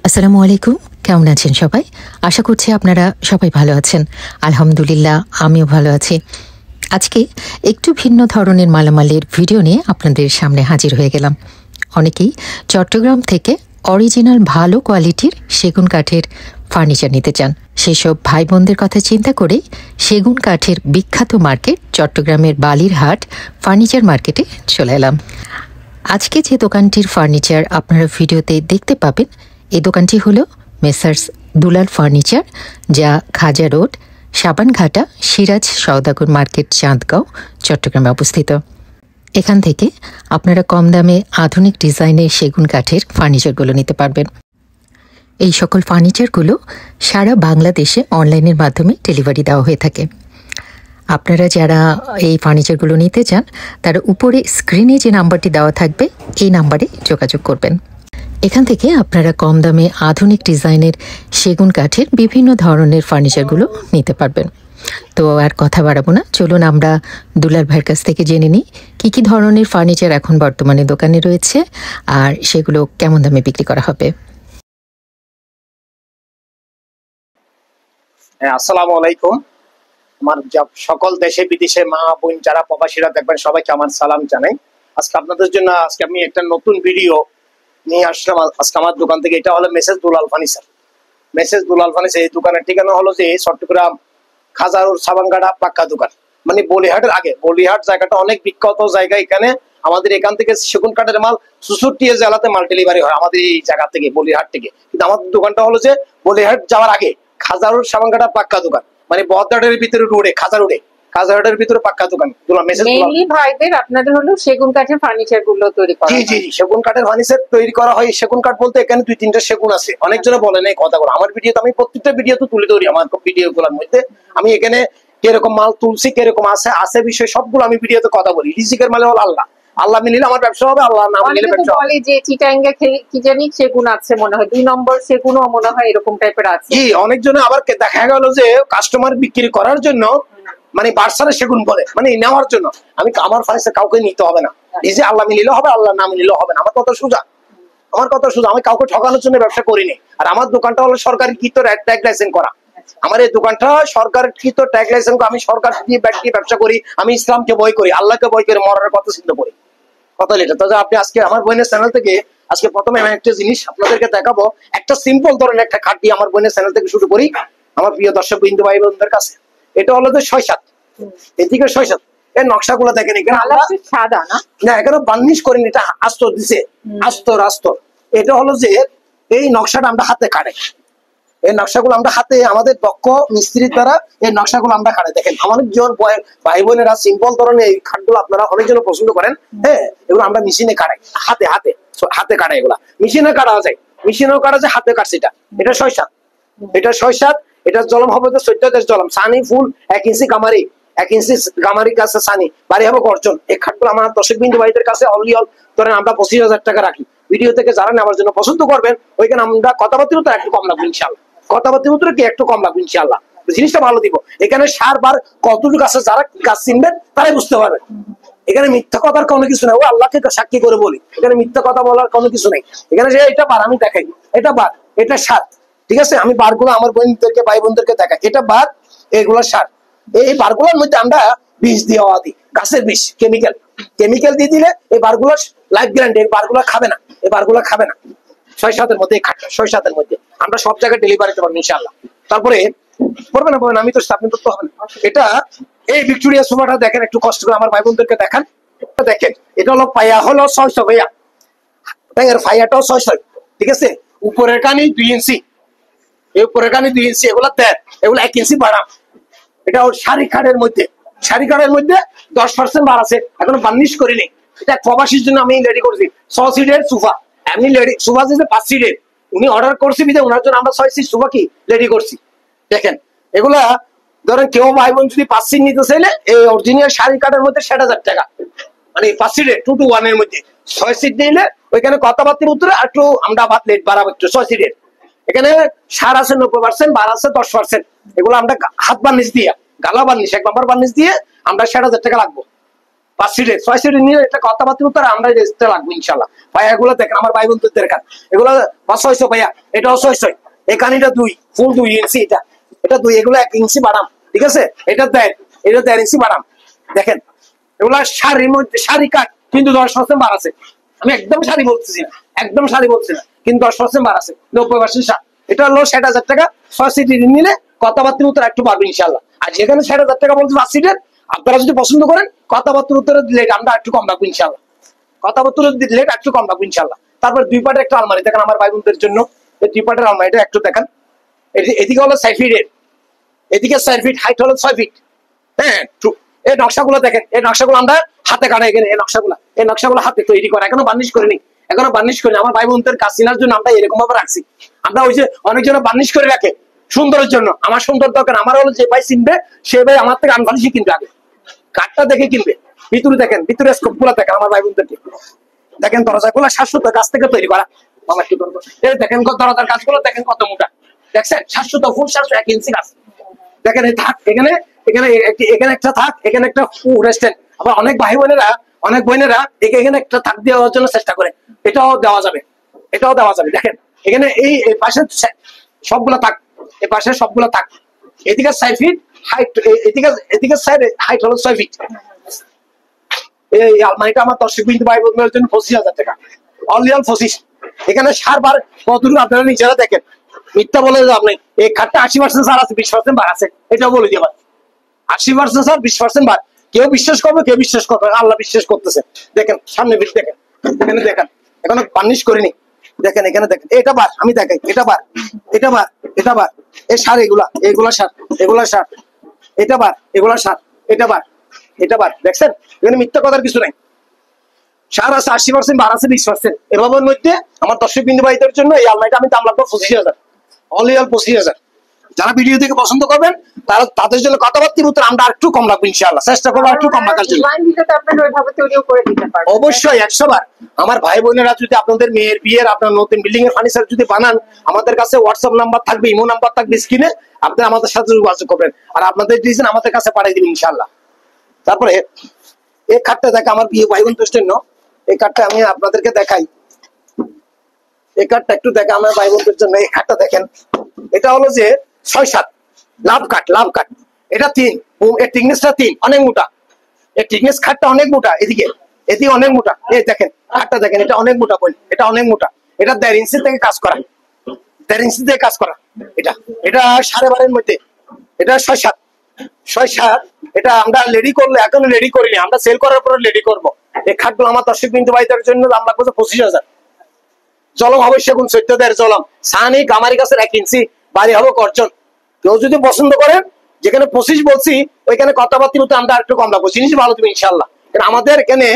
আসসালামু আলাইকুম, কেমন আছেন সবাই? আশা করছি আপনারা সবাই ভালো আছেন। আলহামদুলিল্লাহ, আমিও ভালো আছি। আজকে একটু ভিন্ন ধরনের মালামালের ভিডিও নিয়ে আপনাদের সামনে হাজির হয়ে গেলাম। অনেকেই চট্টগ্রাম থেকে অরিজিনাল ভালো কোয়ালিটির সেগুন কাঠের ফার্নিচার নিতে চান। সেসব ভাই বোনদের কথা চিন্তা করেই সেগুন কাঠের বিখ্যাত মার্কেট চট্টগ্রামের বালিরহাট ফার্নিচার মার্কেটে চলে এলাম। আজকে যে দোকানটির ফার্নিচার আপনারা ভিডিওতে দেখতে পাবেন, এই দোকানটি হলো মেসার্স দুলাল ফার্নিচার, যা খাজা রোড, সাবানঘাটা, সিরাজ সওদাগর মার্কেট, চাঁদগাঁও, চট্টগ্রামে অবস্থিত। এখান থেকে আপনারা কম দামে আধুনিক ডিজাইনের সেগুন কাঠের ফার্নিচারগুলো নিতে পারবেন। এই সকল ফার্নিচারগুলো সারা বাংলাদেশে অনলাইনের মাধ্যমে ডেলিভারি দেওয়া হয়ে থাকে। আপনারা যারা এই ফার্নিচারগুলো নিতে চান, তারা উপরে স্ক্রিনে যে নাম্বারটি দেওয়া থাকবে, এই নাম্বারে যোগাযোগ করবেন। এখান থেকে আপনারা কম দামে আধুনিক ডিজাইনের সেগুন কাঠের বিভিন্ন ধরনের ফার্নিচারগুলো নিতে পারবেন। তো আর কথা বাড়াবো না, চলুন আমরা দুলাল ভাইয়ের কাছ থেকে জেনে নিই কী ধরনের ফার্নিচার এখন বর্তমানে দোকানে রয়েছে আর সেগুলো কেমন দামে বিক্রি করা হবে। আসসালামু আলাইকুম। আমার সকল দেশে বিদেশে মা বোন যারা প্রবাসীরা দেখবেন, সবাইকে আমার সালাম জানাই। আজকে আপনাদের জন্য আমি একটা নতুন ভিডিও নিয়ে আসলাম। আজকে আমার দোকান থেকে, এটা হলো মেসেজ দুলাল ফার্নিচার। মেসেজ দুলাল ফার্নিচার এই দোকানের ঠিকানা হলো যে চট্টগ্রাম খাজারুর সাবানগাড়া পাক্কা দোকান, মানে বলিহাটের আগে। বলিহাট জায়গাটা অনেক বিখ্যাত জায়গা। এখানে আমাদের এখান থেকে সেগুন কাঠের মাল 64 জেলাতে মাল ডেলিভারি হয় আমাদের এই জায়গা থেকে, বলিহাট থেকে। কিন্তু আমাদের দোকানটা হলো যে বলিহাট যাওয়ার আগে খাজারুর সাবানগাড়া পাক্কা দোকান, মানে বদদাটের ভিতরে রোডে, খাজা রোডে, খাজা রোডের ভিতরে পাক্কা দোকান। মেইনলি ভাইদের আপনাদের হলো সেগুন কাঠের ফার্নিচার গুলো তৈরি করা। জি জি, সেগুন কাঠের ফার্নিচার তৈরি করা হয়। সেগুন কাঠ বলতে এখানে 2-3টা সেগুন আছে। অনেকজনে বলেন এই কথাগুলো আমার ভিডিওতে, আমি প্রত্যেকটা ভিডিও তো তুলে ধরি। আমার ভিডিও গুলোর মধ্যে আমি এখানে কিরকম মাল তুলছি, কিরকম আছে বিষয় সবগুলো আমি ভিডিওতে কথা বলি। রিজিকের মালে হলো আল্লাহ, আল্লাহ মিলিলে আমার ব্যবসা হবে, আল্লাহ না মিলিলে ব্যবসা হবে। বলে যে চিটাঙ্গা কি জানি সেগুন আছে মনে হয়, 2 নম্বর সেগুনও মনে হয় এরকম টাইপের আছে। জি, অনেকজনে আবার দেখা গেল যে কাস্টমার বিক্রি করার জন্য মানে বার্সারে সেগুন বলে, মানে নেওয়ার জন্য। আমি আমার ফার্নিচার কাউকে নিতে হবে না, এই যে আল্লাহ মিলিলে হবে, আল্লাহ না মিলিলে হবে না। আমার কথা সোজা, আমার কথা সোজা। আমি কাউকে ঠকানোর জন্য ব্যবসা করিনি। আর আমার দোকানটা হলো সরকারি কৃত ট্যাগ লাইসেন্স করা। আমার এই দোকানটা সরকার কৃত ট্যাগ লাইসেন্স, আমি সরকার দিয়ে ব্যবসা করি। আমি ইসলামকে বই করি, আল্লাহকে বই করে মরার কথা চিন্তা করি। কথা লিখে তো আপনি আজকে আমার বোনের চ্যানেল থেকে আজকে প্রথমে আমি একটা জিনিস আপনাদেরকে দেখাবো। একটা সিম্পল ধরনের একটা খাট দিয়ে আমার বোনের চ্যানেল থেকে শুরু করি আমার প্রিয় দর্শক বিন্দু ভাই বোনদের কাছে। এটা হলো যে 6-7, এদিকে 6-7 এর নকশাগুলো দেখেন। এখানে সাদা না, এখানে বার্নিশ করেন, এটা আস্তর দিছে, আস্তর। এটা হলো যে এই নকশাটা আমরা হাতে কাটে, এই নকশাগুলো আমরা হাতে, আমাদের দক্ষ মিস্ত্রির দ্বারা এই নকশাগুলো আমরা কাটে। দেখেন অনেকজন ভাই বোনেরা সিম্পল ধরনের এই খাটগুলো আপনারা অনেকজন পছন্দ করেন। হ্যাঁ, এগুলো আমরা মেশিনে কাটাই, হাতে কাটাই। এগুলা মেশিনে কাটা যায়, মেশিনেও কাটা যায়, হাতে কাটছে। এটা 6-7, এটা 6-7। এটা জলম হবে তো 14 জলম, সানি ফুল 1 ইঞ্চি কামারি, 1 ইঞ্চি কামারি কাছে সানি, বাড়ি হবে গর্জন। এই খাটগুলো আমার দর্শক বিন্দু ভাইদের কাছে অনলি ধরেন আমরা 25,000 টাকা রাখি। ভিডিও থেকে যারা নেওয়ার জন্য পছন্দ করবেন, ওইখানে আমরা কথাবার্তা তো একটু কম লাগবে ইনশাল্লাহ, কথাবার্তা কি একটু কম লাগবে ইনশাল্লাহ। জিনিসটা ভালো দিব। এখানে সারবার কতটুকু আছে যারা গাছ চিনবেন তারাই বুঝতে পারবেন। এখানে মিথ্যা কথার কোনো কিছু নাই, ও আল্লাহকে সাক্ষী করে বলি, এখানে মিথ্যা কথা বলার কোনো কিছু নেই। এখানে যে এটা বার আমি দেখাই, এটা বার, এটা সার, ঠিক আছে? আমি বারগুলো আমার বোনদেরকে, ভাই বোনদেরকে দেখাই, এটা বার, এগুলো সার। এই বারগুলোর মধ্যে আমরা বিষ দিয়ে দিই, গাছের বিষ, কেমিক্যাল দিয়ে দিলে এই বারগুলো লাইফ গ্যারান্টি, এই বারগুলো খাবে না, এই বারগুলো খাবে না। 6-7 মধ্যে, 6-7 মধ্যে আমরা সব জায়গায় ডেলিভারি দিতে পারবো ইনশাআল্লাহ। তারপরে পড়বে না, আমি তো আপনি তো হবে না। এটা এই ভিক্টোরিয়া সোফাটা দেখেন, একটু কষ্ট করে আমার ভাই বোনদেরকে দেখান। দেখেন এটা হলো পায়া হলো 600 ভাইয়া, এর ফাইয়াটাও 600, ঠিক আছে? উপরের কানি 2 ইঞ্চি, এই উপরের কানি 2 ইঞ্চি, এগুলো দেন, এগুলো 1 ইঞ্চি বাড়া। এটা শাড়ি কাঠের মধ্যে, 10% বার আছে, এখনো বার্নিশ করিনি। এটা প্রবাসীর জন্য আমি রেডি করছি 6 সিটের সোফা। এমনি লেডি সোফা দিয়েছে 5 সিটের, উনি অর্ডার করছি বিধে ওনার জন্য আমরা 6 সিট সোফা কি রেডি করছি। দেখেন এগুলা ধরেন কেউ ভাই বোন যদি 5 সিট নিতে চাইলে এই অরিজিনাল শাড়ি কাঠের মধ্যে 60,000 টাকা, মানে 5 সিটের 2 to 1 এর মধ্যে। 6 সিট নিলে ওইখানে কথাবার্তার উত্তরে একটু আমরা লেট বাড়াবো একটু। 6 সিটের এখানে সার আছে 90%, বার আছে 10%। এগুলো আমরা হাত বার্নিশ দিয়ে, গালা বার্নিশ, 1 নম্বর বার্নিশ দিয়ে আমরা 60,000 টাকা লাগবো। 5 সিটের 6 সিটের নিয়ে এটা কথাবার্তা উত্তর আমরা রেস্টে লাগবো ইনশাল্লাহ। ভাইয়া এগুলো দেখেন আমার ভাই বন্ধুদের কাছে, এগুলো 600 ভাইয়া, এটাও 600, এখানে এটা 2 ফুল 2 ইঞ্চি, এটা 2, এগুলো 1 ইঞ্চি বাড়াম, ঠিক আছে, এটা 1.5 ইঞ্চি বাড়াম। দেখেন এগুলা শাড়ির মধ্যে শাড়ি কাট, কিন্তু 10% বার আছে। আমি একদম শাড়ি বলতেছি না, একদম শাড়ি বলছি না, কিন্তু 10% বার আছে, 90% শাড়ি। এটা হলো 60,000 টাকা 6 সিটের নিলে কথাবার্তার উত্তর একটু পারবেন ইনশাল্লাহ। আর যেখানে 60,000 টাকা বলছে 5 সিটের, আপনারা যদি পছন্দ করেন কথাবার্তার উত্তরে দিলে আমরা একটু কম রাখবো ইনশাল্লাহ, কথাবার্তার দিলে একটু কম রাখবো ইনশাল্লাহ। তারপর 2 পাটের একটা আলমারি দেখেন আমার ভাই বোনদের জন্য, এই 2 পাটের আলমারিটা একটু দেখেন। এদিকে হলো 6 ফিটের, এদিকে 4 ফিট, হাইট হলো 6 ফিট। হ্যাঁ, এই নকশাগুলো দেখেন, এই নকশাগুলো আমরা হাতে কাটা, এখানে এই নকশাগুলো হাতে তৈরি করা, এখনো বার্নিশ করিনি, এখনো বার্নিশ করিনি। আমার ভাই বোনদের কাজ চিনার জন্য আমরা এরকম ভাবে রাখছি। আমরা ওই যে অনেকজন বার্নিশ করে রাখে সুন্দরের জন্য, আমার সুন্দর দরকার, আমার হলো যে ভাই চিনবে সে ভাই আমার থেকে আনফালিশই কিনবে, আগে কাঠটা দেখে কিনবে। ভিতরে দেখেন, ভিতরে স্কোপ গুলা দেখেন আমার ভাই বোনদেরকে, দেখেন দরজাগুলো 700 গাছ থেকে তৈরি করা। আমার কি করবো, এই দেখেন দরজার গাছগুলো দেখেন কত মোটা, দেখছেন 700 ফুল 701 ইঞ্চি গাছ। দেখেন এই থাক, এখানে এখানে এখানে একটা থাক, এখানে একটা রেস্টুরেন্ট। আবার অনেক ভাই বোনেরা, অনেক বোনেরা এখানে একটা থাক দেওয়ার জন্য চেষ্টা করে, এটাও দেওয়া যাবে, এটাও দেওয়া যাবে। দেখেন এখানে এই পাশে সবগুলা থাক, এই পাশে সবগুলা থাক। এদিকে 6 ফিট হাইট, এদিকে সাইড হাইট হলো 6 ফিট। এই আলমারিটা আমার 10 বিন্দু ভাই বোনদের জন্য 25,000 টাকা, অনলি 25। এখানে সারবার কতটুকু আপনারা নিজেরা দেখেন, মিথ্যা বলে যাবেন না। এই খাটটা 80% সার আছে, 20% বার আছে, এটাও বলে দিই। আবার 80% সার 20% বার, কেউ বিশ্বাস করবে, কেউ বিশ্বাস করবে, আল্লাহ বিশ্বাস করতেছে। দেখেন সামনে বিল দেখেন, এখানে দেখেন এখনো বার্নিশ করিনি, দেখেন এখানে দেখেন, এটা বার আমি দেখাই, এটা বার, এটা বার, এটা বার, এই সার, এগুলা সার, এগুলা সার, এটা বার, এগুলা সার, এটা বার, এটা বার, দেখছেন এখানে মিথ্যা কথার কিছু নাই। সার আছে 80%, বার আছে 20%। এভাবের মধ্যে আমার 10 বিন্দু ভাইদের জন্য এই আলমারিটা আমি দাম রাখবো 25,000, অনলি 25,000। যারা ভিডিও থেকে পছন্দ করবেন তারা তাদের জন্য কথাবার্তার উত্তর আমরা একটু কম রাখবো ইনশাআল্লাহ, চেষ্টা করবো একটু কম রাখার জন্য। অবশ্যই 100 বার। আমার ভাই বোনেরা যদি আপনাদের মেয়ের বিয়ের, আপনার নতুন বিল্ডিং এর ফার্নিচার যদি বানান, আমাদের কাছে হোয়াটসঅ্যাপ নাম্বার থাকবে, ইমো নাম্বার থাকবে স্ক্রিনে, আপনারা আমাদের সাথে যোগাযোগ করবেন, আর আপনাদের ডিজাইন আমাদের কাছে পাঠিয়ে দিবেন ইনশাআল্লাহ। তারপরে এই খাটটা দেখে আমার বিয়ে ভাই বোনদের জন্য, এই কাঠটা আমি আপনাদেরকে দেখাই, এই কাঠটা একটু দেখে আমার ভাই বোনদের জন্য। এই কাঠটা দেখেন, এটা হলো যে 6-7 লাভ কাঠ, লাভ কাঠ। এটা 3, এর থিকনেসটা 3, অনেক মোটা, এর থিকনেস খাটটা অনেক মোটা, এদিকে এদিকে অনেক মোটা। এই দেখেন কাঠটা দেখেন, এটা অনেক মোটা বই, এটা অনেক মোটা, এটা 1.5 ইঞ্চি থেকে কাজ করা, 1.5 ইঞ্চি থেকে কাজ করা। এটা 12.5-এর মধ্যে, এটা 6-7, এটা আমরা রেডি করলে, এখনো রেডি করিনি, আমরা সেল করার পরে রেডি করবো। এই খাটগুলো আমার 10 বিন্দু ভাইদের জন্য দাম রাখবো 25,000। জলম হবে সেগুন, চৈত্যদের জলম, সানি গামারি গাছের 1 ইঞ্চি, বাড়ি হবে করজন। কেউ যদি পছন্দ করেন, যেখানে 25 বলছি ওইখানে কথাবার্তা মতো আমরা একটু কম রাখবো, জিনিস ভালো তুমি ইনশাল্লাহ। আমাদের এখানে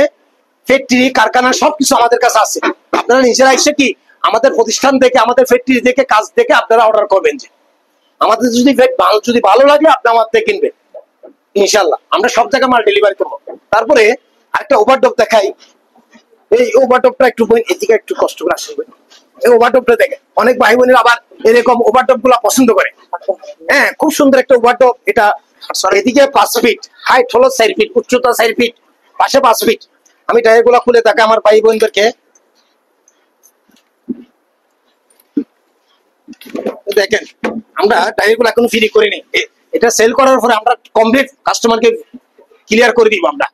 ফ্যাক্টরি কারখানা সবকিছু আমাদের কাছে আছে। আপনারা নিজেরা এসে কি আমাদের প্রতিষ্ঠান থেকে, আমাদের ফ্যাক্টরি দেখে, কাজ দেখে আপনারা অর্ডার করবেন। যে আমাদের যদি ভালো লাগে আপনি আমার থেকে কিনবেন ইনশাল্লাহ, আমরা সব জায়গায় মাল ডেলিভারি করবো। তারপরে আরেকটা ওভারডপ দেখাই, এই ওভারডপটা একটু এদিকে একটু কষ্ট করে আসবে। এই ওভারডপটা দেখে অনেক ভাই বোনেরা আবার এরকম ওভারডপ গুলা পছন্দ করে। হ্যাঁ, খুব সুন্দর একটা ওভারডপ। এটা এদিকে 5 ফিট, হাইট হলো 4 ফিট, উচ্চতা 4 ফিট, পাশে 5 ফিট। আমি টায়ার গুলা খুলে থাকে আমার ভাই বোনদেরকে দেখেন, আমরা টায়ার গুলো এখনো ফ্রি করিনি, এটা সেল করার পরে আমরা কমপ্লিট কাস্টমারকে ক্লিয়ার করে দিব আমরা,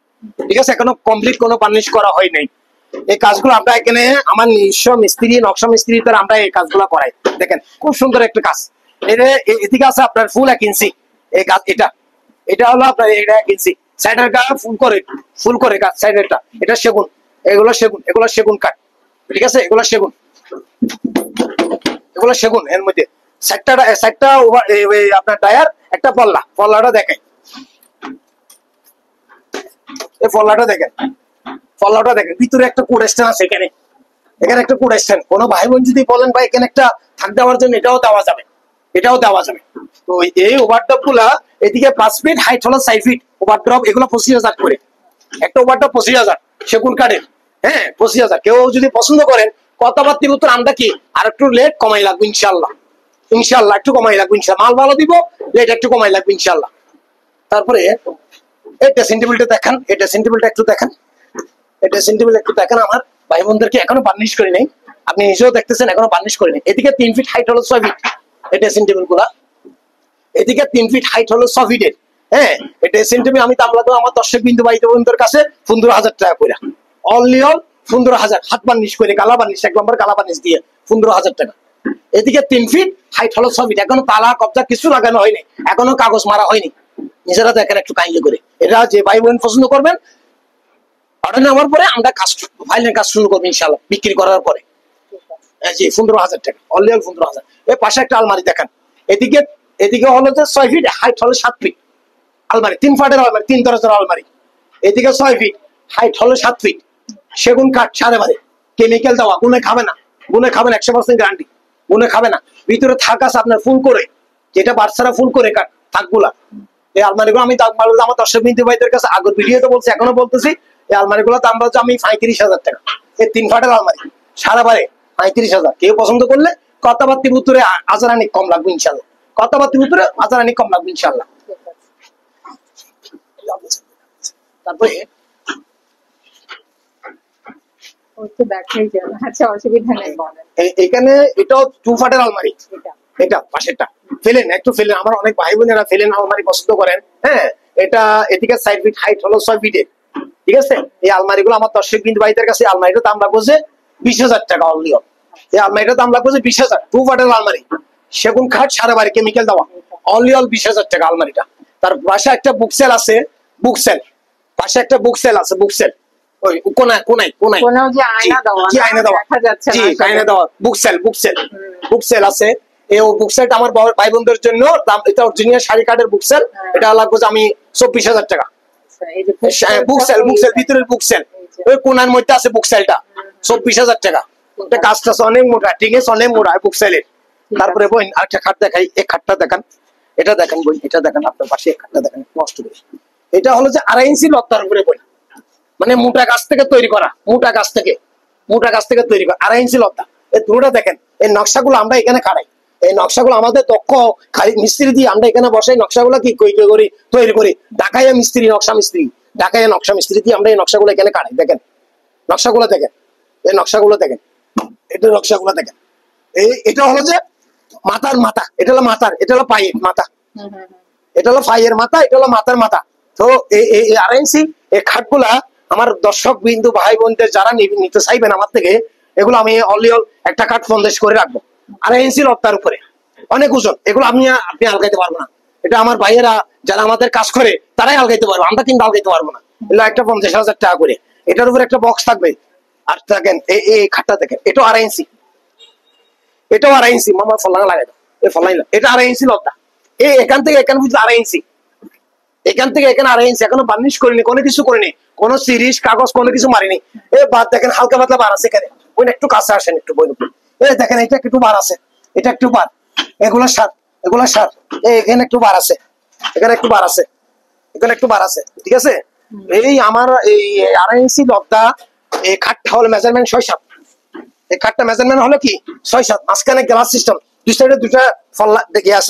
ঠিক আছে? এখনো কমপ্লিট কোনো বার্নিশ করা হয় নাই। এই কাজগুলো আমরা এখানে আমার নিজস্ব মিস্ত্রি, নকশা মিস্ত্রি দ্বারা আমরা এই কাজগুলো করাই। দেখেন খুব সুন্দর একটা কাজ। এদিকে আছে আপনার ফুল 1 ইঞ্চি এই কাজ, এটা হলো আপনার 1 ইঞ্চি, সাইডের কাজ ফুল করে কাজ সাইডেরটা। এটা সেগুন, এগুলো সেগুন কাঠ, ঠিক আছে? এগুলো সেগুন। এর মধ্যে সাইডটা আপনার টায়ার, একটা পল্লাটা দেখেন, এই পল্লাটা দেখেন, ভিতরে একটা কোড স্ট্যান্ড আছে। এখানে একটা কোড স্ট্যান্ড। কোনো ভাই বোন যদি বলেন ভাই এখানে একটা থাক দেওয়ার জন্য, এটাও দেওয়া যাবে। তো এই ওভারড্রপ গুলা এদিকে 5 ফিট, হাইট হলো 4 ফিট ওভারড্রপ, এগুলো 25,000 করে। একটা ওভারড্রপ 25,000 সেগুন কাঠের। হ্যাঁ 25,000। কেউ যদি পছন্দ করেন কথাবার্তির উত্তর আমরা কি আর একটু লেট কমাই লাগবে ইনশাল্লাহ, একটু কমাই লাগবে ইনশাল্লাহ। মাল ভালো দিব, লেট একটু কমাই লাগবে ইনশাল্লাহ। তারপরে এই ড্রেসিং টেবিলটা দেখেন, এই ড্রেসিং টেবিলটা একটু দেখেন, এই ড্রেসিং টেবিল একটু দেখেন। আমার ভাই বোনদেরকে এখনো বার্নিশ করি নাই, আপনি নিজেও দেখতেছেন এখনো বার্নিশ করি নাই। এদিকে 3 ফিট হাইট হলো 6 ফিট এই ড্রেসিং টেবিল গুলা, এদিকে 3 ফিট হাইট হলো 6 ফিটের। হ্যাঁ, এই ড্রেসিং টেবিল আমি দাম লাগবে আমার দর্শক বিন্দু ভাই বোনদের কাছে 15,000 টাকা করে, অনলি অল 15,000, হাত বার্নিশ করে গালা বার্নিশ, 1 নম্বর গালা বার্নিশ দিয়ে 15,000 টাকা। এদিকে 3 ফিট হাইট হলো 6 ফিট, এখনো তালা কবজা কিছু লাগানো হয়নি, এখনো কাগজ মারা হয়নি। নিজেরা দেখেন একটু কাইন্ডলি করে। এটা যে ভাই বোন পছন্দ করবেন অর্ডার নেওয়ার পরে আমরা কাজ ফাইনাল কাজ শুরু করবো ইনশাআল্লাহ, বিক্রি করার পরে। জি 15,000 টাকা, অনলি অল 15,000। এই পাশে একটা আলমারি দেখেন, এদিকে এদিকে হলো যে 6 ফিট হাইট হলো 7 ফিট আলমারি, 3 ফাটের আলমারি, 3 দরজার আলমারি। এদিকে 6 ফিট হাইট হলো 7 ফিট, সেগুন কাঠ, সাড়ে বারে, কেমিক্যাল দেওয়া, গুনে খাবে না, গুনে খাবে না, 100% গ্যারান্টি, গুনে খাবে না। ভিতরে থাক আছে আপনার ফুল করে, যেটা বাচ্চারা ফুল করে কাঠ থাকগুলা। এই আলমারিগুলো আমি আমার দর্শক বিন্দু ভাইদের কাছে আগের ভিডিওতে বলছি, এখনো বলতেছি, এই আলমারিগুলো দাম বলছে আমি 35,000 টাকা। এই 3 ফাটের আলমারি সারা বারে 35,000। কেউ পছন্দ করলে কথাবার্তির উত্তরে আজারানি কম লাগবে ইনশাল্লাহ, কথাবার্তির উত্তরে আজারানি কম লাগবে ইনশাল্লাহ। তারপরে আচ্ছা, অসুবিধা নেই, বলেন। এখানে এটাও 2 ফাটের আলমারি, এটা পাশেরটা ফেলেন, একটু ফেলেন। আমার অনেক ভাই বোনেরা ফেলেন আলমারি পছন্দ করেন। হ্যাঁ, এটা এদিকে 6 ফিট হাইট হলো 6 ফিটের, ঠিক আছে। এই আলমারিগুলো আমার দর্শক বিন্দু ভাইদের কাছে আলমারিটার দাম লাগবে যে 20,000 টাকা অনলি। এই আলমারিটার দাম লাগবে যে 20,000, 2 ফাটের আলমারি, সেগুন কাঠ, সারা বাড়ি, কেমিক্যাল দেওয়া, অনলি অল 20,000 টাকা আলমারিটা। তার পাশে একটা বুকসেল আছে, বুকসেল, পাশে একটা বুকসেল আছে, বুকসেল ওই কোনায় কোনায় কোনায় যে আয়না দেওয়া, জি আয়না দেওয়া, দেখা যাচ্ছে জি না, আয়না দেওয়া বুকসেল, বুকসেল, বুকসেল আছে। এই বুকসেলটা আমার ভাই বোনদের জন্য দাম, এটা অরিজিনাল শাড়ি কাঠের বুকসেল, এটা লাগবে যে আমি 24,000 টাকা। বুকসেল, বুকসেল ভিতরের বুকসেল, ওই কোনার মধ্যে আছে বুকসেলটা, 24,000 টাকা। এটা কাজটা অনেক মোটা, ঠিক আছে, অনেক মোটা বুকসেলের। তারপরে বোন আরেকটা খাট দেখাই, এই খাটটা দেখেন, এটা দেখেন বোন, এটা দেখেন আপনার পাশে, এই খাটটা দেখেন নষ্ট করে। এটা হলো যে 2.5 ইঞ্চি লতার উপরে বোন, মানে মোটা গাছ থেকে তৈরি করা, মোটা গাছ থেকে তৈরি করা 2.5 ইঞ্চি লতা। এই দুটোটা দেখেন, এই নকশাগুলো আমরা এখানে কাটাই, এই নকশাগুলো আমাদের দক্ষ মিস্ত্রি দিয়ে আমরা এখানে বসাই, নকশাগুলো কি করি তৈরি করি। ঢাকাইয়া মিস্ত্রি, নকশা মিস্ত্রি, ঢাকাইয়া নকশা মিস্ত্রি দিয়ে আমরা এই নকশাগুলো এখানে কাটাই। দেখেন নকশাগুলো দেখেন, এই নকশাগুলো দেখেন, এটা নকশাগুলো দেখেন। এটা হলো যে মাথার মাথা, এটা হলো মাথার, এটা হলো পায়ের মাথা, এটা হলো পায়ের মাথা, এটা হলো মাথার মাথা। তো এই 2.5 ইঞ্চি এই খাটগুলা আমার দর্শক বিন্দু ভাই বোনদের যারা নিতে চাইবেন আমার থেকে, এগুলো আমি অনলি একটা কাঠ 50 করে রাখবো। 2.5 ইঞ্চি লতার উপরে, অনেক ওজন, এগুলো আপনি আলগাইতে পারবো না। এটা আমার ভাইয়েরা যারা আমাদের কাজ করে তারাই আলগাইতে পারবো, আমরা কিন্তু আলগাইতে পারবো না। এগুলো একটা 50,000 টাকা করে। এটার উপরে একটা বক্স থাকবে। আর দেখেন এই খাটটা দেখেন, এটাও 2.5 ইঞ্চি, এটাও 2.5 ইঞ্চি। মামা ফলাং লাগাই দাও, এই ফলাই না, এটা 2.5 ইঞ্চি লতা। এখান থেকে এখানে বুঝলে 2.5 ইঞ্চি, এখান থেকে এখানে 2.5 ইঞ্চি, এখনো বার্নিশ করিনি, কোনো কিছু করিনি, কোনো সিরিজ কাগজ কোনো কিছু মারিনি। বাদ দেখেন হালকা পাতলা বার আছে এখানে, ওই একটু কাছে আসেন একটু বই, দেখেন এটা একটু বার আছে, এটা একটু বার, এগুলো সার, এগুলো সার, এখানে একটু বার আছে, এখানে একটু বার আছে, এখানে একটু বার আছে, ঠিক আছে। এই আমার এই 2.5 ইঞ্চি লতা, এই খাটটা হলো মেজারমেন্ট 6-7। এই খাটটা মেজারমেন্ট হলো কি 6-7, মাঝখানে গ্লাস সিস্টেম, দুই সাইডে দুটা ফল্লা গ্যাস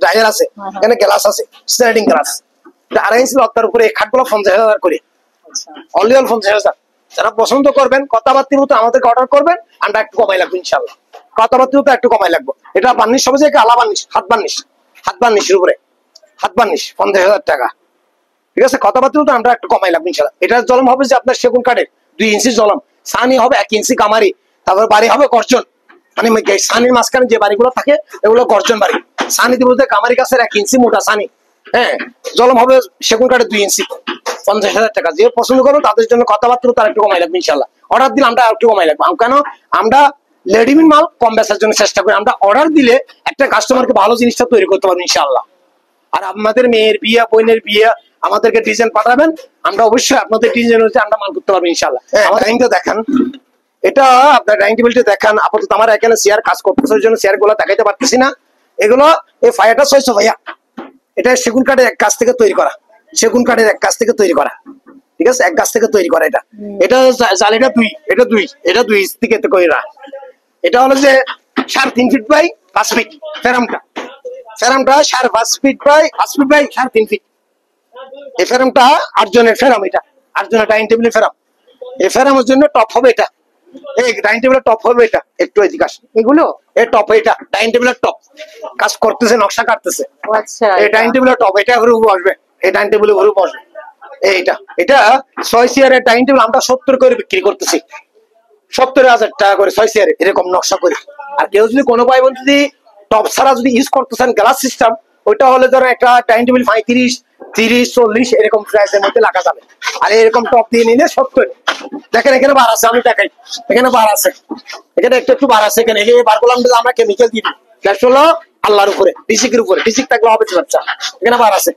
ড্রায়ার আছে, এখানে গ্লাস আছে, স্লাইডিং গ্লাস। 2.5 ইঞ্চি লতার উপরে এই খাটগুলো 50,000 করে, অনলি অল 50,000। যারা পছন্দ করবেন কথাবার্তির মতো আমাদেরকে অর্ডার করবেন, আমরা একটু কমাই লাগবো ইনশাল্লাহ, কথাবার্তির মতো একটু কমাই লাগবো। এটা বার্নিশ হবে যে আলা বার্নিশ, হাত বার্নিশ, হাত বার্নিশের উপরে, হাত বার্নিশ 50,000 টাকা, ঠিক আছে। কথাবার্তির মতো আমরা একটু কমাই লাগবো ইনশাল্লাহ। এটার জলম হবে যে আপনার সেগুন কাঠের 2 ইঞ্চি জলম, সানি হবে 1 ইঞ্চি কামারি, তারপর বাড়ি হবে গর্জন, মানে সানির মাঝখানে যে বাড়িগুলো থাকে এগুলো গর্জন বাড়ি। সানি দিব কামারি গাছের 1 ইঞ্চি মোটা সানি, হ্যাঁ। জলম হবে সেগুন কাঠের 2 ইঞ্চি, 50,000 টাকা। যে পছন্দ করো তাদের জন্য কথাবার্তা তার একটু কমাই লাগবে ইনশাল্লাহ। অর্ডার দিলে আমরা একটু কমাই লাগবো, কেন আমরা রেডিমেড মাল কম বেচার জন্য চেষ্টা করি। আমরা অর্ডার দিলে একটা কাস্টমারকে ভালো জিনিসটা তৈরি করতে পারবো ইনশাল্লাহ। আর আপনাদের মেয়ের বিয়ে, বোনের বিয়ে, আমাদেরকে ডিজাইন পাঠাবেন, আমরা অবশ্যই আপনাদের ডিজাইন হচ্ছে আমরা মাল করতে পারবো ইনশাল্লাহ। আমার ডাইনিংটা দেখান, এটা আপনার ডাইনিং টেবিলটা দেখান। আপাতত আমার এখানে চেয়ার কাজ করতেছে, ওই জন্য চেয়ার গুলো দেখাইতে পারতেছি না। এগুলো এই ফায়ারটা 600 ভাইয়া, এটা সেগুন কাঠের এক গাছ থেকে তৈরি করা, সেগুন কাঠের এক গাছ থেকে তৈরি করা, ঠিক আছে, এক গাছ থেকে তৈরি করা। এটা জালিটা 2, এটা 2, এটা 2 ইঞ্চি থেকে তৈরি। এটা হলো যে 3.5 ফিট বাই 5 ফিট, ফেরামটা 5.5 feet by 5 feet by 3.5 feet, এই ফেরামটা 8 জনের ফেরাম, এটা 8 জনের ডাইনিং টেবিলের ফেরাম। এই ফেরামের জন্য টপ হবে এটা, এই ডাইনিং টেবিলের টপ হবে এটা। একটু এদিকে আসুন, এগুলো এই টপ, এটা ডাইনিং টেবিলের টপ, কাজ করতেছে, নকশা কাটতেছে। ও আচ্ছা, এই ডাইনিং টেবিলের টপ, এটা ঘরে বসবে, এই ডাইনিং টেবিলে ঘরে বসবে। এইটা এটা 6 চেয়ারের ডাইনিং টেবিল আমরা 70 করে বিক্রি করতেছি, 70,000 টাকা করে 6 চেয়ারে এরকম নকশা করে। আর কেউ যদি কোনো ভাই বোন যদি টপ ছাড়া যদি ইউজ করতেছেন গ্লাস সিস্টেম, ওইটা হলে ধরো একটা ডাইনিং টেবিল 35, 30, 40 এরকম প্রাইসের মধ্যে লাগা যাবে। আর এরকম টপ দিয়ে নিলে 70। দেখেন এখানে বার আছে, আমি দেখাই, এখানে বার আছে, এখানে একটু একটু বার আছে। এখানে এই বারগুলো আমরা কেমিক্যাল দিই, গ্যাস হলো আল্লাহর উপরে, ডিসিকের উপরে, ডিসিক থাকলে হবে ব্যবসা। এখানে বার আছে,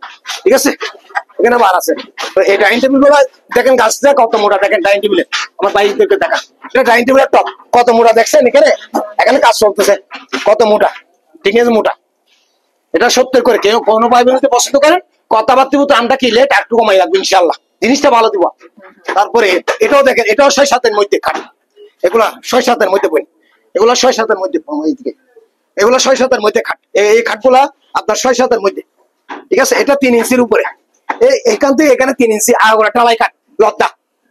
ঠিক আছে, এখানে বার আছে। তো এই ডাইনিং টেবিল গুলো দেখেন, গাছটা কত মোটা, দেখেন ডাইনিং টেবিলে আমার বাইরে দেখা, এটা ডাইনিং টেবিলের টপ কত মোটা দেখছেন, এখানে এখানে কাজ চলতেছে কত মোটা, ঠিক আছে, মোটা। এটা 70 করে। কেউ কোনো ভাই বোনকে পছন্দ করেন কথাবার্তা মতো আমরা কি লেট একটু কমাই রাখবো ইনশাল্লাহ, জিনিসটা ভালো দিব। তারপরে এটাও দেখেন, এটাও 6-7 মধ্যে খাট, এগুলা 6-7 মধ্যে বই, এগুলা 6-7 মধ্যে, এইদিকে এগুলা 6-7 মধ্যে খাট। এই খাটগুলা আপনার 6-7 মধ্যে, ঠিক আছে। এটা 3 ইঞ্চির উপরে, এখান থেকে এখানে 3 ইঞ্চি আগোরা টালাই খাট, লদ্দা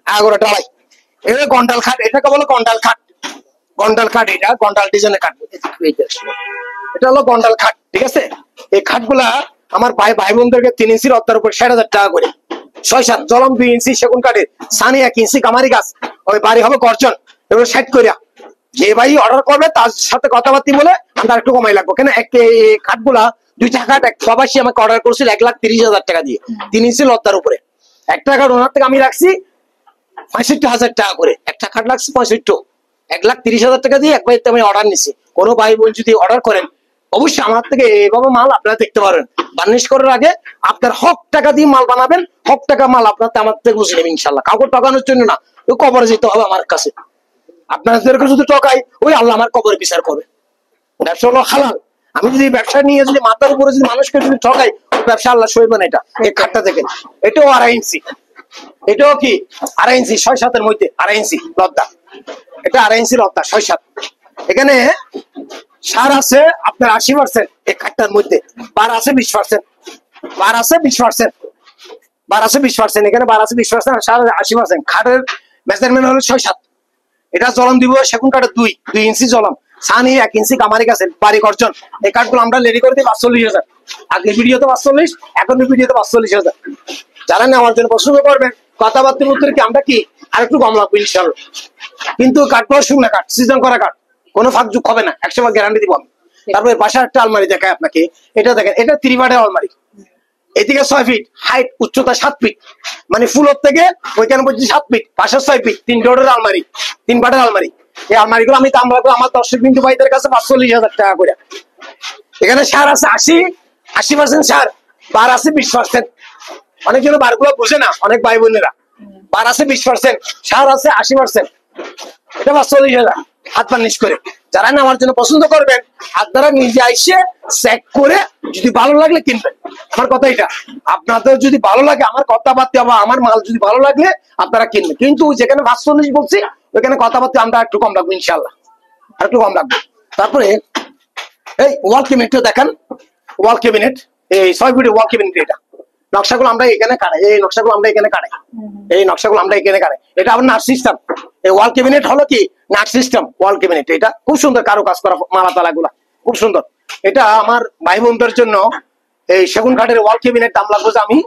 আগোরা টালাই। এটা গন্ডাল খাট, এটাকে বলো গন্ডাল খাট, গন্ডাল খাট, এটা গন্ডাল ডিজাইনের খাট, এটা হলো গন্ডাল খাট, ঠিক আছে। এই খাটগুলা আমার ভাই বোনদেরকে 3 ইঞ্চির অত্যার উপর 60,000 টাকা করে। 6-7 জলম 2 ইঞ্চি সেগুন কাঠের, সানি 1 ইঞ্চি কামারি গাছ, ওই বাড়ি হবে গর্জন, এগুলো 60 করিয়া। যে ভাই অর্ডার করবে তার সাথে কথাবার্তা বলে আমরা একটু কমাই লাগবো। কেন এই খাটগুলা 2টা খাট এক প্রবাসী আমাকে অর্ডার করেছিল 1,30,000 টাকা দিয়ে, 3 ইঞ্চি লত্তার উপরে। একটা খাট ওনার থেকে আমি রাখছি 65,000 টাকা করে, একটা খাট লাগছে 65, 1,30,000 টাকা দিয়ে একবার আমি অর্ডার নিছি। কোনো ভাই বোন যদি অর্ডার করেন অবশ্যই আমার থেকে এইভাবে মাল আপনারা দেখতে পারেন। বার্নিশ করার আগে আপনার হক টাকা দিয়ে মাল বানাবেন, হক টাকা মাল আপনার আমার থেকে বুঝে নেবেন ইনশাল্লাহ। কাউকে টাকানোর জন্য না, কবরে যেতে হবে আমার কাছে। আপনাদেরকে যদি টকাই, ওই আল্লাহ আমার কবরে বিচার করবে। ব্যবসা হলো হালাল। আমি যদি ব্যবসা নিয়ে যদি মাথার উপরে যদি মানুষকে যদি ঠকাই, ওই ব্যবসা আল্লাহ সইবে না। এটা এই খাটটা দেখেন, এটাও 2.5 ইঞ্চি, এটাও কি 2.5 ইঞ্চি, 6-7 মধ্যে 2.5 ইঞ্চি লদ্দা, এটা 2.5 ইঞ্চি লদ্দা 6-7। এখানে সার আছে আপনার 80%, এই খাটটার মধ্যে বার আছে 20%, বার আছে 20%, বার আছে 20%, এখানে বার আছে 20%, সার 80%। খাটের মেজারমেন্ট হলো 6-7। এটা জলম দিব সেগুন কাঠের 2 ইঞ্চি জলম, সানি 1 ইঞ্চি কামারি গাছের, বাড়ি গর্জন। এই কাঠগুলো আমরা রেডি করে দিই 45,000। আগে ভিডিওতে 45, এখন ভিডিওতে 45,000। যারা নেওয়ার জন্য পছন্দ করবেন কথাবার্তার মধ্যে কি আমরা কি আর একটু কম লাগবে ইনশাআল্লাহ। কিন্তু কাঠগুলো শুকনা কাঠ, সিজন করা কাঠ, কোনো ফাঁক যুগ হবে না, 100% গ্যারান্টি দিব আমি। তারপরে পাশে একটা আলমারি দেখায় আপনাকে, এটা দেখেন, এটা 3 বাটের আলমারি, এদিকে 6 ফিট হাইট, উচ্চতা 7 ফিট, মানে ফুলোর থেকে ওইখানে পর্যন্ত 7 ফিট, পাশে 6 ফিট, 3 ডোরের আলমারি, 3 বাটের আলমারি। এই আলমারিগুলো আমি দাম রাখবো আমার দর্শক বিন্দু ভাইদের কাছে 45,000 টাকা করে। এখানে সার আছে 80% সার, বার আছে 20%। অনেকজন বারগুলো বুঝে না, অনেক ভাই বোনেরা। বার আছে 20%, সার আছে 80%, এটা 45,000 হাত বার্নিশ করে। যারা নেওয়ার জন্য পছন্দ করবেন আপনারা নিজে আইসে চেক করে যদি ভালো লাগলে কিনবেন। আমার কথা এটা, আপনাদের যদি ভালো লাগে, আমার কথাবার্তা বা আমার মাল যদি ভালো লাগলে আপনারা কিনবেন। কিন্তু যেখানে 45 বলছি ওইখানে কথাবার্তা আমরা একটু কম রাখবো ইনশাল্লাহ, আর একটু কম রাখবো। তারপরে এই ওয়াল ক্যাবিনেটটা দেখেন, ওয়াল ক্যাবিনেট, এই 6 ফিটের ওয়াল ক্যাবিনেট। এটা নকশাগুলো আমরা এখানে কাটাই, এই নকশাগুলো আমরা এখানে কাটাই, এই নকশাগুলো আমরা এখানে কাটাই। এটা আবার নাট সিস্টেম। এই ওয়াল ক্যাবিনেট হলো কি নাট সিস্টেম ওয়াল ক্যাবিনেট। এটা খুব সুন্দর কারো কাজ করা, মালা তালা গুলা খুব সুন্দর। এটা আমার ভাই বোনদের জন্য এই সেগুন কাঠের ওয়াল ক্যাবিনেট দাম লাগবে আমি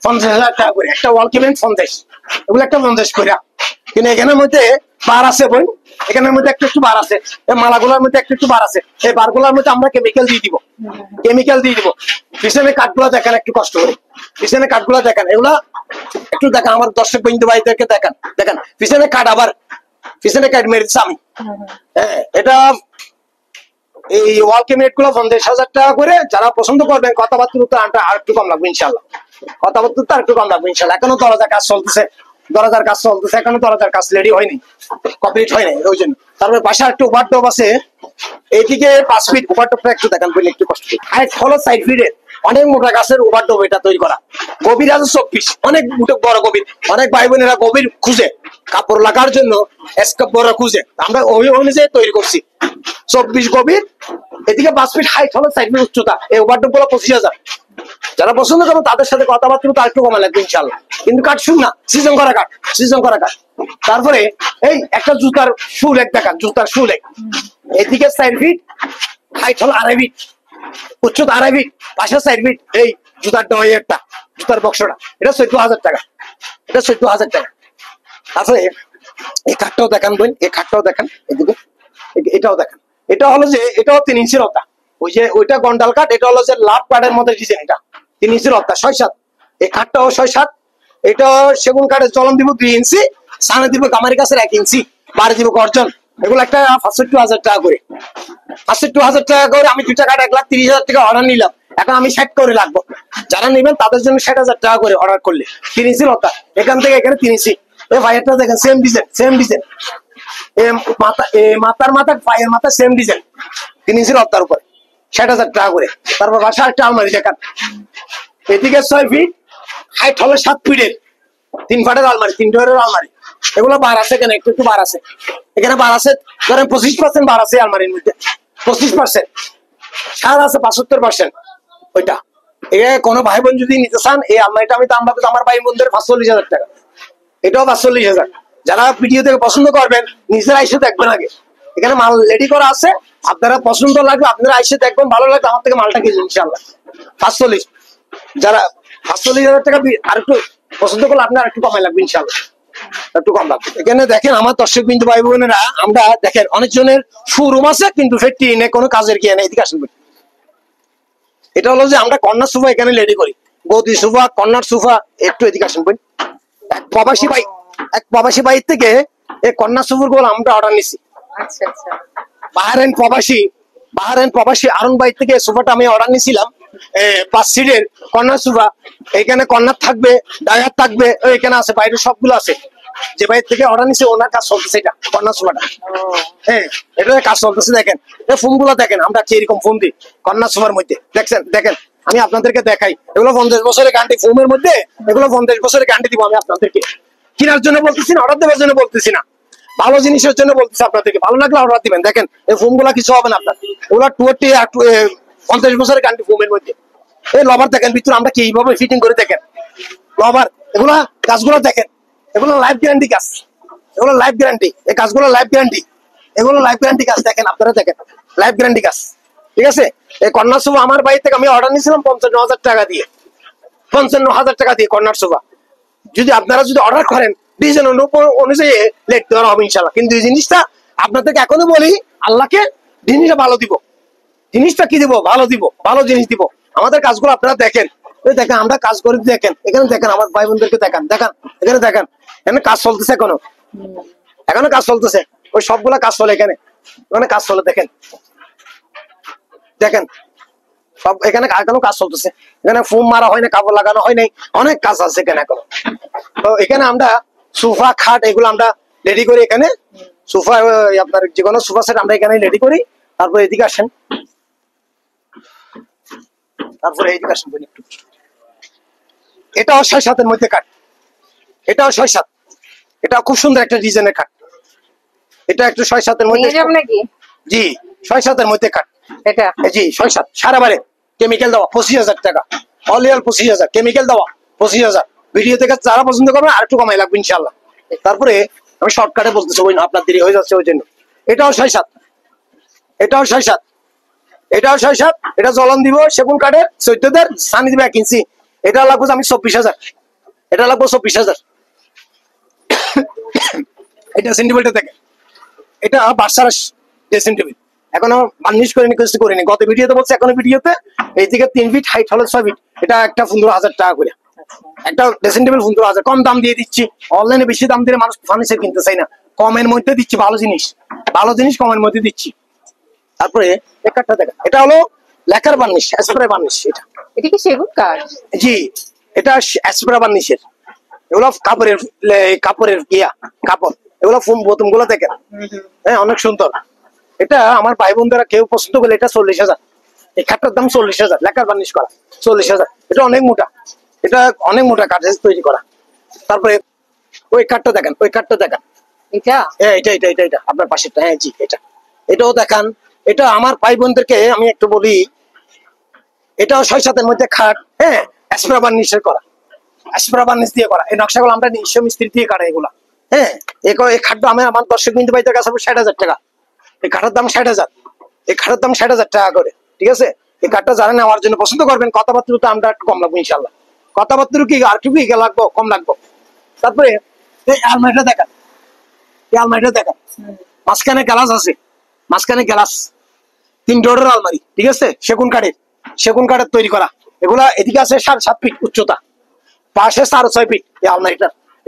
50,000 টাকা করে। একটা ওয়াল ক্যাবিনেট 50, এগুলো একটা 50 করে। কিন্তু এখানের মধ্যে বার আছে বই, এখানের মধ্যে একটু বার আছে, এই মালাগুলোর মধ্যে একটু বার আছে। এই বারগুলোর মধ্যে আমরা কেমিক্যাল দিয়ে দিব, কেমিক্যাল দিয়ে দিব। পিছনে কাঠগুলো দেখেন একটু কষ্ট করে, পিছনে কাঠগুলো দেখেন, এগুলা একটু দেখেন আমার দর্শক বিন্দু ভাইদেরকে দেখেন, দেখেন পিছনে কাঠ, আবার পিছনে কাঠ মেরে দিচ্ছি আমি। হ্যাঁ, এটা এই ওয়াল ক্যাবিনেট গুলো 50,000 টাকা করে। যারা পছন্দ করবেন কথাবার্তা আর একটু কম লাগবে ইনশাল্লাহ, কথাবার্তা আর একটু কম লাগবে ইনশাল্লাহ। এখনো দরজার কাজ চলতেছে, দরজার কাজ চলতেছে, এখনো দরজার কাজ রেডি হয়নি, কমপ্লিট হয় নাই ওই জন্য। তারপরে পাশে একটা ওভারটপ আছে, এইদিকে 5 ফিট ওভারটপটা একটু দেখান বলে একটু কষ্ট। হাইট হলো 6 ফিটের, অনেক মোটা গাছের ওভারটপ এটা তৈরি করা। গভীর আছে 24, অনেক বড় গভীর। অনেক ভাই বোনেরা গভীর খুঁজে, কাপড় লাগার জন্য স্কাপ বড় খুঁজে, আমরা ওই অনুযায়ী তৈরি করছি। 24 গভীর, এদিকে 5 ফিট হাইট হলো 6 ফিট উচ্চতা। এই ওভারটপ গুলো 25,000, যারা পছন্দ করবেন তাদের সাথে কথাবার্তা তো একটু কমা লাগবে ইনশাল্লাহ। কিন্তু কাঠ শুন না, সিজন করা কাঠ, সিজন করা কাঠ। তারপরে এই একটা জুতার শু লেগ দেখান, জুতার শু লেগ এদিকে 4 ফিট, হাইট হলো 2.5 ফিট, উচ্চতা 2.5 ফিট, পাশে 4 ফিট। এই জুতার একটা জুতার বক্সটা, এটা 14,000 টাকা, এটা 14,000 টাকা। তারপরে এই খাটটাও দেখান বোন, এই খাটটাও দেখান, এদিকে এটাও দেখান। এটা হলো যে এটাও 3 ইঞ্চির লতা, ওই যে ওইটা গন্ডাল কাঠ, এটা হলো যে লাভ কাঠের মধ্যে ডিজাইন, এটা 3 ইঞ্চির লতা 6-7। এই খাটটাও 6-7। এটা সেগুন কাঠের চলন দিব 2 ইঞ্চি, সামনে দিব গামারি গাছের 1 ইঞ্চি, বাড়ি দিব গর্জন। এগুলো একটা 65,000 টাকা করে, 65,000 টাকা করে। আমি 2টা কাঠ 1,30,000 টাকা অর্ডার নিলাম, এখন আমি 60 করে লাগবো। যারা নেবেন তাদের জন্য 60,000 টাকা করে অর্ডার করলে। 3 ইঞ্চি লতা, এখান থেকে এখানে 3 ইঞ্চি। এই ভাইয়ারটা দেখেন, সেম ডিজাইন, সেম ডিজাইন। মাথার মাথা পায়ের মাথা সেম ডিজাইন, 3 ইঞ্চি লতার উপরে 60,000 টাকা করে। তারপর বাসা একটা আলমারি দেখান, এদিকে 6 ফিট, হাইট হলো 7 ফিটের, 3 ফাটের আলমারি, 3 ডোরের আলমারি। এগুলো বার আছে, এখানে একটু বার আছে, এখানে বার আছে, ধরেন 25% বার আছে আলমারির মধ্যে, 25%। সার আছে 75%। ওইটা কোনো ভাই বোন যদি নিতে চান, এই আলমারিটা আমি দাম ভাবছি আমার ভাই বোনদের 45,000 টাকা, এটাও 45,000। যারা ভিডিও থেকে পছন্দ করবেন নিজেরা এসে দেখবেন আগে, এখানে মাল রেডি করা আছে, আপনারা পছন্দ লাগবে আপনারা এসে দেখবেন, ভালো লাগবে আমার থেকে মালটা কিনবেন ইনশাল্লাহ। 45, যারা 45,000 টাকা আর একটু পছন্দ করলে আপনার একটু কমাই লাগবে ইনশাল্লাহ, একটু কম লাগবে। এখানে দেখেন আমার দর্শক বিন্দু ভাই বোনেরা, আমরা দেখেন অনেকজনের শোরুম আছে কিন্তু ফেটি নেই, কোনো কাজের কি নেই। এদিকে আসেন, এটা হলো যে আমরা কর্নার সোফা এখানে রেডি করি, গদি সোফা, কর্নার সোফা। একটু এদিকে আসেন বোন। এক প্রবাসী ভাই থেকে এই কর্নার সোফার গুলো আমরা অর্ডার নিছি। আচ্ছা আচ্ছা। বাহারাইন প্রবাসী আরুন ভাই থেকে সোফাটা আমি অর্ডার নিছিলাম, 5 সিটের কর্নার সোফা। এখানে কর্নার থাকবে, ডায়ার থাকবে, এখানে আছে, বাইরে সবগুলো আছে। যে ভাই থেকে অর্ডার নিছে ওনার কাজ চলতেছে, এটা কর্নার সোফাটা। হ্যাঁ, এটা কাজ চলতেছে। দেখেন এই ফোম গুলো দেখেন, আমরা কিরকম ফোম দিই কর্নার সোফার মধ্যে, দেখছেন? দেখেন আমি আপনাদেরকে দেখাই, এগুলো 50 বছরের গ্যারান্টি ফোমের মধ্যে, এগুলো 50 বছরের গ্যারান্টি দিব আমি আপনাদেরকে। কেনার জন্য বলতেছি না, অর্ডার দেওয়ার জন্য বলতেছি না, ভালো জিনিসের জন্য বলতেছি আপনাদেরকে। ভালো লাগলে অর্ডার দিবেন। দেখেন এই ফোম গুলা কিছু হবে না আপনার, এগুলো 50 বছরের গ্যারান্টি ফোমের মধ্যে। এই লবার দেখেন ভিতরে আমরা কিভাবে ফিটিং করে, দেখেন লবার। এগুলা গাছগুলো দেখেন, এগুলো লাইফ গ্যারান্টি গাছ, এগুলো লাইফ গ্যারান্টি, এই গাছগুলো লাইফ গ্যারান্টি, এগুলো লাইফ গ্যারান্টি গাছ। দেখেন আপনারা দেখেন, লাইফ গ্যারান্টি গাছ, ঠিক আছে? এই কর্নার সোফা আমার বাড়ি থেকে আমি অর্ডার নিয়েছিলাম 55,000 টাকা দিয়ে, 55,000 টাকা দিয়ে কর্নার সোফা। যদি আপনারা যদি অর্ডার করেন ডিজাইন অনুযায়ী লেট দেওয়া হবে ইনশাল্লাহ। কিন্তু এই জিনিসটা আপনাদেরকে এখনো বলি, আল্লাহকে জিনিসটা ভালো দিব, জিনিসটা কি দিব, ভালো দিব, ভালো জিনিস দিব। আমাদের কাজগুলো আপনারা দেখেন, দেখেন আমরা কাজ করি, দেখেন এখানে, দেখেন আমার ভাই বোনদেরকে দেখান, দেখান এখানে, দেখেন এখানে কাজ চলতেছে, এখনো কাজ চলতেছে, ওই সবগুলা কাজ চলে এখানে, এখানে কাজ চলে। দেখেন দেখেন সব এখানে এখনো কাজ চলতেছে, এখানে ফোম মারা হয় না, কাপড় লাগানো হয় নাই, অনেক কাজ আছে এখানে এখনো। তো এখানে আমরা সোফা খাট এগুলো আমরা রেডি করি এখানে, সোফা আপনার যে কোনো সোফা সেট আমরা এখানে রেডি করি। তারপর এদিকে আসেন, তারপরে এইদিকে আসেন একটু। এটাও 6-7-এর মধ্যে কাঠ, এটাও 6-7, এটা খুব সুন্দর একটা ডিজাইনের কাঠ, এটা একটু 6-7-এর মধ্যে। জি 6-7-এর মধ্যে কাঠ এটা, জি 6-7 সারা বারে কেমিক্যাল দেওয়া, 25,000 টাকা অলিয়াল, 25,000 কেমিক্যাল দেওয়া, 25,000। ভিডিও থেকে যারা পছন্দ করবেন আর একটু কমাই লাগবে ইনশাল্লাহ। তারপরে আমি শর্টকাটে বলতেছি, ওই আপনার দেরি হয়ে যাচ্ছে ওই জন্য। এটাও 6-7, এটাও 6-7, এটাও 6-7। এটা জ্বলন দিব সেগুন কাঠের, 14 সানি দিবে 1 ইঞ্চি। এটা লাগবে আমি 24,000, এটা লাগবে 24,000। এটা সেন্টিমিটার থেকে, এটা বাসার ড্রেসিং টেবিল, এখনো বার্নিশ করিনি, কিছু করিনি। গত ভিডিওতে বলছে, এখনো ভিডিওতে এই থেকে 3 ফিট, হাইট হলো 6 ফিট। এটা একটা 15,000 টাকা করে, একটা ড্রেসিং টেবিল 15,000। কম দাম দিয়ে দিচ্ছি, অনলাইনে বেশি দাম দিলে মানুষ ফার্নিচার কিনতে চাই না, কমের মধ্যে দিচ্ছি, ভালো জিনিস, ভালো জিনিস কমের মধ্যে দিচ্ছি। তারপরে একটা দেখেন, এটা হলো লেকার বার্নিশ, স্প্রে বার্নিশ। এটা কি সেগুন কাঠ? জি এটা স্প্রে বার্নিশের, এগুলো কাপড়ের গিয়া কাপড়, এগুলো ফোম বোতম গুলো দেখেন, হ্যাঁ অনেক সুন্দর। এটা আমার ভাই বোনরা কেউ পছন্দ করলে এটা 40,000, এই খাটটার দাম 40,000, লেকার বার্নিশ করা 40,000। এটা অনেক মোটা, এটা অনেক মোটা কাঠের তৈরি করা। তারপরে ওই কাঠটা দেখেন, ওই কাঠটা দেখেন, এটা এটা আপনার পাশেরটা, হ্যাঁ জি এটাও দেখান। এটা আমার ভাই বোনদেরকে আমি একটু বলি, এটাও 6-7 মধ্যে খাট, হ্যাঁ, অ্যাসপ্রা বার্নিশের করা, অ্যাসপ্রা বার্নিশ দিয়ে করা। এই নকশাগুলো আমরা নিজস্ব মিস্ত্রি দিয়ে কাটা এগুলা, হ্যাঁ। এই খাটটা আমার দর্শক বিন্দু ভাইদের কাছে 60,000 টাকা। এই খাটের দাম 60,000, এই খাটের দাম 60,000 টাকা করে, ঠিক আছে। এই কাঠটা যারা নেওয়ার জন্য পছন্দ করবেন, কথাবার্তা তো আমরা একটু কম লাগবো ইনশাল্লাহ, কথাবার্তা কি আর কি লাগবো, কম লাগবো। তারপরে এই আলমারিটা দেখেন, এই আলমারিটা দেখেন, মাঝখানে গ্লাস আছে, মাঝখানে গ্লাস, 3 ডোরের আলমারি, ঠিক আছে, সেগুন কাঠের তৈরি করা। এগুলা এদিকে আছে 7.5 ফিট উচ্চতা, পাশে 6.5 ফিট। এই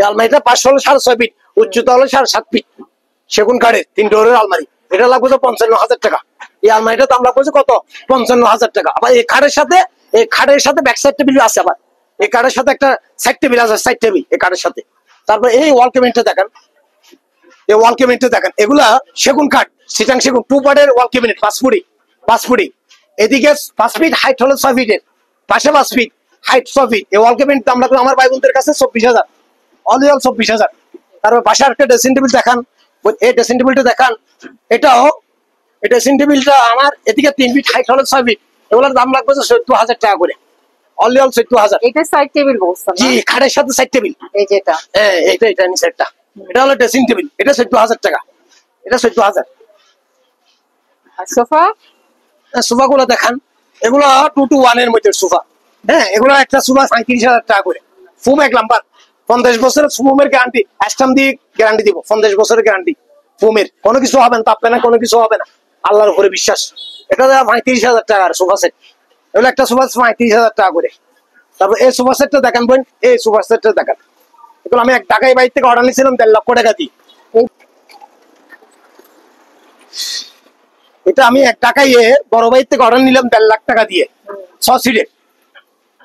আলমারিটা পাশে হলো 6.5 ফিট, উচ্চতা হলো 7.5 ফিট, সেগুন কাঠের 3 ডোরের আলমারি। এটা লাগবে তো 55,000 টাকা। এই আলমারিটা দাম লাগবে কত? 55,000 টাকা। আবার এই খাটের সাথে ব্যাক সাইড টেবিল আছে, আবার এই কাঠের সাথে একটা সাইড টেবিল আছে, সাইড টেবিল এই কাঠের সাথে। তারপর এই ওয়াল ক্যাবিনেটটা দেখেন, এই ওয়াল ক্যাবিনেটটা দেখেন, এগুলা সেগুন কাঠ, সিটাং সেগুন, 2 পার্টের ওয়াল ক্যাবিনেট, 5 ফুটি। এদিকে 5 ফিট হাইট হলো 6 ফিটের, পাশে 5 ফিট হাইট 6 ফিট। এই ওয়াল ক্যাবিনেট দাম লাগবে আমার ভাই বোনদের কাছে 24,000, অল 24,000। তারপর পাশে আরেকটা ড্রেসিং টেবিল দেখান, এই ড্রেসিং টেবিলটা দেখান, এটাও এই ড্রেসিং টেবিলটা আমার এদিকে 3 ফিট হাইট হলো 6 ফিট। এগুলোর দাম লাগবে 14,000 টাকা করে, অল 14,000। এটা সাইড টেবিল বলছেন না? জি, খাটের সাথে সাইড টেবিল, এই যেটা, হ্যাঁ, এটা নিচেরটা, এটা হলো ড্রেসিং টেবিল, এটা 14,000 টাকা, এটা 14,000। আর সোফা, সোফা গুলো দেখান, এগুলো 2 to 1 এর মধ্যে সোফা, হ্যাঁ। এগুলো একটা সোফা 35,000 টাকা করে, ফুম 1 নাম্বার, 50 বছরের ফুমের গ্যারান্টি, অ্যাস্টাম দিয়ে গ্যারান্টি দিব, 50 বছরের গ্যারান্টি ফুমের, কোনো কিছু হবে না, তাপবে না, কোনো কিছু হবে না, আল্লাহর উপরে বিশ্বাস। এটা 35,000 টাকার সোফা সেট, এগুলো একটা সোফা 35,000 টাকা করে। তারপর এই সোফা সেটটা দেখেন বোন, এই সোফা সেটটা দেখেন, এগুলো আমি ঢাকায় বাইরে থেকে অর্ডার নিয়েছিলাম 1.5 লক্ষ টাকা দিয়ে। এটা আমি ঢাকায় বড় বাইর থেকে অর্ডার নিলাম 1.5 লাখ টাকা দিয়ে, 6 সিটের।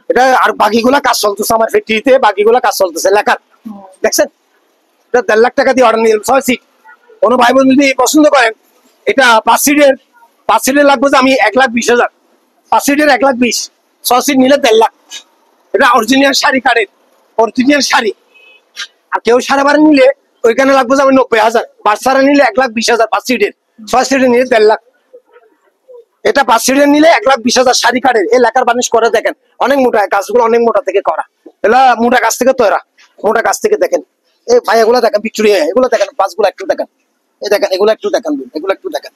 এটা আর বাকিগুলা কাজ চলতেছে আমার ফ্যাক্টরিতে, বাকিগুলা কাজ চলতেছে লেখার, দেখছেন। এটা 1.5 লাখ টাকা দিয়ে অর্ডার নিলাম 6 সিট। কোনো ভাই বোন যদি পছন্দ করেন, এটা 5 সিটের লাগবে যে আমি 1,20,000, 5 সিটের 1,20,000, 6 সিট নিলে 1.5 লাখ। এটা অরিজিনাল শাড়ি কাঠের, অরিজিনাল শাড়ি। আর কেউ সাড়ে বারে নিলে ওইখানে লাগবে যে আমি 90,000, 5 সারা নিলে 1,20,000, 5 সিটের, 6 সিটের নিলে 1.5 লাখ। এটা 5 সিটের নিলে 1,20,000 শাড়ি কাঠের। এই লেখার বানিশ করে দেখেন, অনেক মোটা, গাছগুলো অনেক মোটা থেকে করা, এগুলা মোটা গাছ থেকে তৈরা, মোটা গাছ থেকে। দেখেন এই ভাই, এগুলো দেখেন পিচুরি, এগুলো দেখেন, গাছগুলো একটু দেখেন, এই দেখেন, এগুলো একটু দেখেন, এগুলো একটু দেখেন,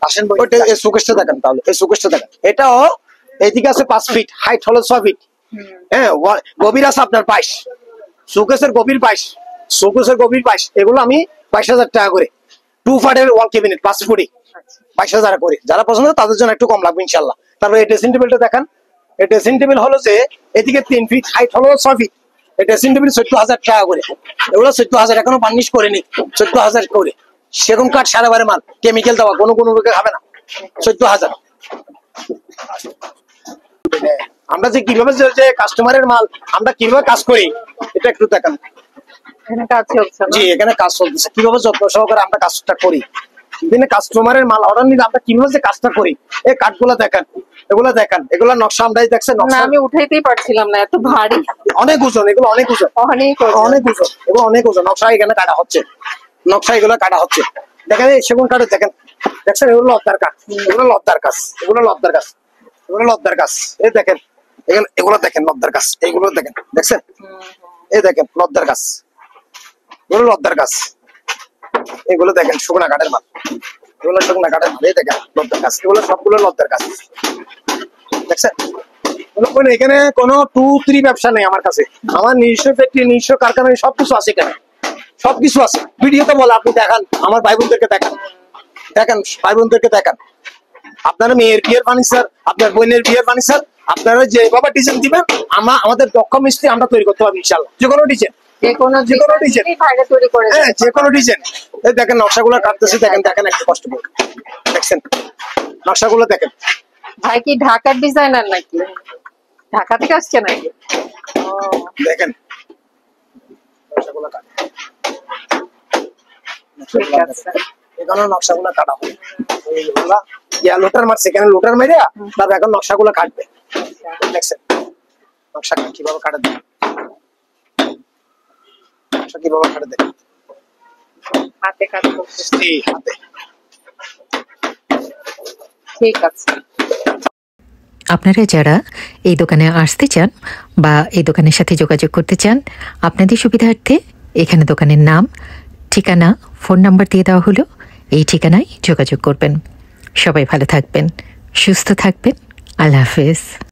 আসেন ওইটা, এই সুকেশটা দেখেন, তাহলে এই সুকেশটা দেখেন, এটাও এইদিকে আছে 5 ফিট, হাইট হলো 6 ফিট, হ্যাঁ, গভীর আছে আপনার 22, সুকেশের গভীর 22, সুকেশের গভীর 22। এগুলো আমি 22,000 টাকা করে, 2 পার্টের ওয়াল ক্যাবিনেট 5 ফুটি, 22,000 করে। যারা পছন্দ তাদের জন্য একটু কম লাগবে ইনশাল্লাহ। তারপরে এই ড্রেসিং টেবিলটা দেখেন, এই ড্রেসিং টেবিল হলো যে এদিকে 3 ফিট হাইট হলো 6 ফিট, এই ড্রেসিং টেবিল 14,000 টাকা করে। এগুলো 14,000, এখনো বার্নিশ করেনি, 14,000 করে। সেগুন কাঠ সারা বারে মাল, কেমিক্যাল দেওয়া, কোনো রোগে খাবে না, 14,000। আমরা যে কিভাবে যে কাস্টমারের মাল আমরা কিভাবে কাজ করি, এটা একটু দেখেন। এখানে কাজ চলছে না? জি, এখানে কাজ চলতেছে, কিভাবে যত্ন সহকারে আমরা কাজটা করি, কাস্টমারের মাল অর্ডার নিলে আমরা কিভাবে যে কাজটা করি। এই কাঠগুলো দেখেন, এগুলো দেখেন, এগুলো নকশা আমরাই দেখছেন, না আমি উঠাইতেই পারছিলাম না, এত ভারী, অনেক ওজন, এগুলো অনেক ওজন, অনেক ওজন, এগুলো অনেক ওজন। নকশা এখানে কাটা হচ্ছে, নকশা এগুলো কাটা হচ্ছে, দেখেন এই সেগুন কাঠে দেখেন, দেখছেন, এগুলো লদ্দার কাঠ, এগুলো লদ্দার কাজ, এগুলো লদ্দার কাজ, এগুলো লদ্দার কাজ। এই দেখেন, এগুলো দেখেন লদ্দার কাজ, এইগুলো দেখেন, দেখছেন, এই দেখেন লদ্দার কাজ, এগুলো লদ্দার কাজ, এগুলো দেখেন শুকনা কাঠের মাল, এগুলো শুকনা কাঠের মাল, এই দেখেন লদ্দার কাজ, এগুলো সবগুলো লদ্দার কাজ, দেখছেন। এখানে কোনো 2-3 ব্যবসা নেই আমার কাছে, আমার নিজস্ব ফ্যাক্টরি, নিজস্ব কারখানা, সবকিছু আছে এখানে, সবকিছু আছে। ভিডিওতে বলে আপনি দেখান, আমার ভাই বোনদেরকে দেখান, দেখেন ভাই বোনদেরকে দেখান। আপনার মেয়ের বিয়ের ফার্নিচার, আপনার বোনের বিয়ের ফার্নিচার, আপনারা যেভাবে ডিজাইন দিবেন, আমাদের দক্ষ মিস্ত্রি আমরা তৈরি করতে পারবো ইনশাআল্লাহ। যে কোনো ডিজাইন, যে কোনো ডিজাইন, হ্যাঁ, যে কোনো ডিজাইন। এই দেখেন নকশাগুলো কাটতেছি, দেখেন, দেখেন একটু কষ্ট করে, দেখছেন নকশাগুলো দেখেন। ভাই কি ঢাকার ডিজাইনার নাকি, ঢাকা থেকে আসছে নাকি? দেখেন নকশাগুলো কাটা, ঠিক আছে, এখানে নকশাগুলো কাটা হবে, এইগুলা লোটার মারছে, এখানে লোটার মেরে তারপর এখন নকশাগুলো কাটবে, দেখছেন নকশা কিভাবে কাটা দেবে, নকশা কিভাবে কাটা দেবে, হাতে কাজ করতেছি, হাতে। ঠিক আছে। আপনারা যারা এই দোকানে আসতে চান বা এই দোকানের সাথে যোগাযোগ করতে চান, আপনাদের সুবিধার্থে এখানে দোকানের নাম, ঠিকানা, ফোন নাম্বার দিয়ে দেওয়া হলো। এই ঠিকানায় যোগাযোগ করবেন। সবাই ভালো থাকবেন, সুস্থ থাকবেন। আল্লাহ হাফেজ।